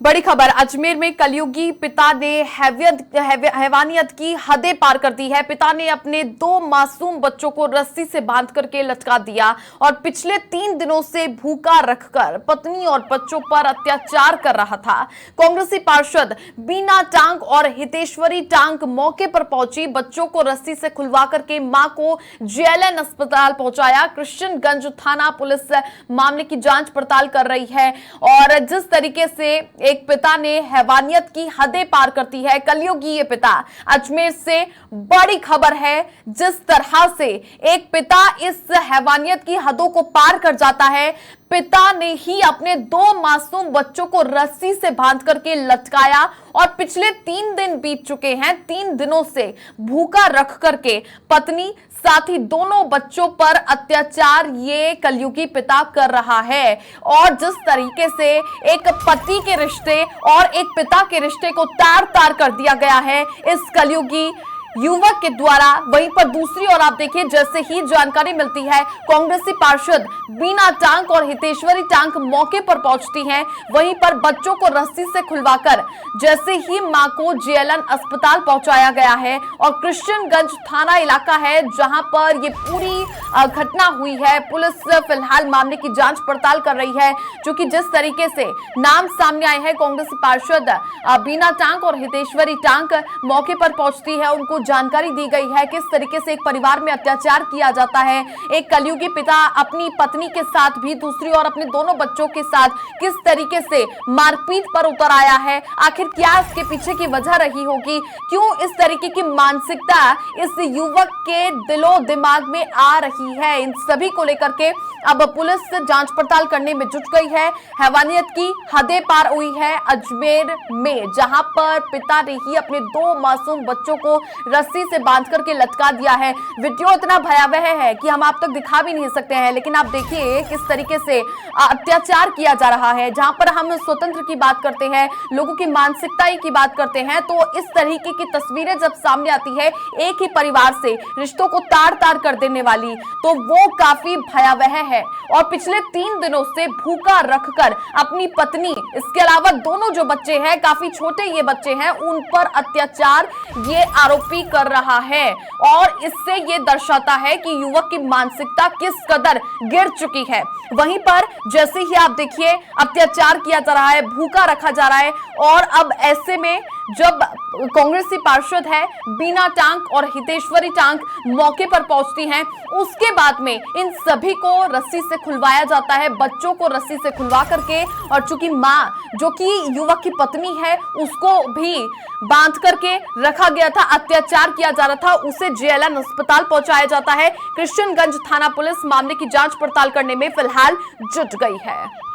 बड़ी खबर अजमेर में कलयुगी पिता ने हैवानियत की हदें पार कर दी है। पिता ने अपने 2 मासूम बच्चों को रस्सी से बांध करके लटका दिया और पिछले 3 दिनों से भूखा रखकर पत्नी और बच्चों पर अत्याचार कर रहा था। कांग्रेसी पार्षद बीना टांग और हितेश्वरी टांग मौके पर पहुंची, बच्चों को रस्सी से खुलवा करके मां को जेएलएन अस्पताल पहुंचाया। कृष्णगंज थाना पुलिस मामले की जांच पड़ताल कर रही है और जिस तरीके से एक पिता ने हैवानियत की हदें पार करती है, कलयुगी ये पिता। अजमेर से बड़ी खबर है, जिस तरह से एक पिता इस हैवानियत की हदों को पार कर जाता है। पिता ने ही अपने 2 मासूम बच्चों को रस्सी से बांध करके लटकाया और पिछले 3 दिन बीत चुके हैं। 3 दिनों से भूखा रख करके पत्नी साथ ही दोनों बच्चों पर अत्याचार ये कलयुगी पिता कर रहा है। और जिस तरीके से एक पति के रिश्ते और एक पिता के रिश्ते को तार तार कर दिया गया है इस कलयुगी युवक के द्वारा, वहीं पर दूसरी ओर आप देखिए, जैसे ही जानकारी मिलती है कांग्रेसी पार्षद बीना टांग और हितेश्वरी टांग मौके पर पहुंचती हैं। वहीं पर बच्चों को रस्सी से खुलवाकर जैसे ही मां को जेएलएन अस्पताल पहुंचाया गया है और कृष्णगंज थाना इलाका है जहां पर ये पूरी घटना हुई है। पुलिस फिलहाल मामले की जांच पड़ताल कर रही है, क्योंकि जिस तरीके से नाम सामने आए हैं कांग्रेसी पार्षद बीना टांग और हितेश्वरी टांग मौके पर पहुंचती है, उनको जानकारी दी गई है किस तरीके से एक परिवार में अत्याचार किया जाता है। एक कलयुगी पिता अपनी पत्नी के साथ भी, दूसरी ओर अपने दोनों बच्चों के साथ किस तरीके से मारपीट पर उतर आया है। आखिर क्या इसके पीछे की वजह रही होगी, क्यों इस तरीके की मानसिकता इस युवक के दिलो दिमाग में आ रही है, इन सभी को लेकर के अब पुलिस जांच पड़ताल करने में जुट गई है। हैवानियत की हदें पार हुई है अजमेर में, जहां पर पिता ने ही अपने 2 मासूम बच्चों को रस्सी से बांध करके लटका दिया है। वीडियो इतना भयावह है कि हम आप तक दिखा भी नहीं सकते हैं, लेकिन आप देखिए किस तरीके से अत्याचार किया जा रहा है। जहां पर हम स्वतंत्र की बात करते हैं, लोगों की मानसिकता की बात करते हैं, तो इस तरीके की तस्वीरें जब सामने आती है एक ही परिवार से रिश्तों को तार तार कर देने वाली, तो वो काफी भयावह है। और पिछले 3 दिनों से भूखा रखकर अपनी पत्नी, इसके अलावा दोनों जो बच्चे हैं, काफी छोटे ये बच्चे हैं, उन पर अत्याचार ये आरोपी कर रहा है। और इससे ये दर्शाता है कि युवक की मानसिकता किस कदर गिर चुकी है। वहीं पर जैसे ही आप देखिए अत्याचार किया जा रहा है, भूखा रखा जा रहा है, और अब ऐसे में जब कांग्रेसी पार्षद है बीना टांग और हितेश्वरी टांग मौके पर पहुंचती हैं, उसके बाद में इन सभी को रस्सी से खुलवाया जाता है, बच्चों को रस्सी से खुलवा करके। और चूंकि मां, जो कि युवक की पत्नी है, उसको भी बांध करके रखा गया था, अत्याचार किया जा रहा था, उसे जेएलएन अस्पताल पहुंचाया जाता है। कृष्णगंज थाना पुलिस मामले की जांच पड़ताल करने में फिलहाल जुट गई है।